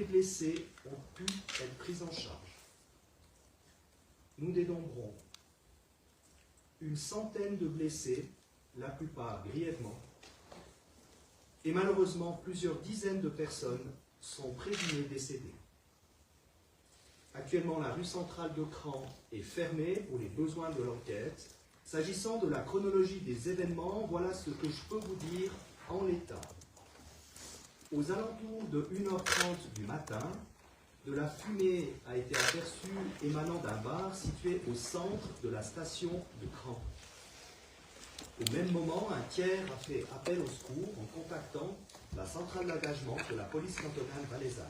blessés ont pu être pris en charge. Nous dénombrons une centaine de blessés, la plupart grièvement, et malheureusement plusieurs dizaines de personnes sont présumées décédées. Actuellement, la rue centrale de Cran est fermée pour les besoins de l'enquête. S'agissant de la chronologie des événements, voilà ce que je peux vous dire en l'état. Aux alentours de 1h30 du matin, de la fumée a été aperçue émanant d'un bar situé au centre de la station de Cran. Au même moment, un tiers a fait appel au secours en contactant la centrale d'engagement de la police cantonale valaisanne.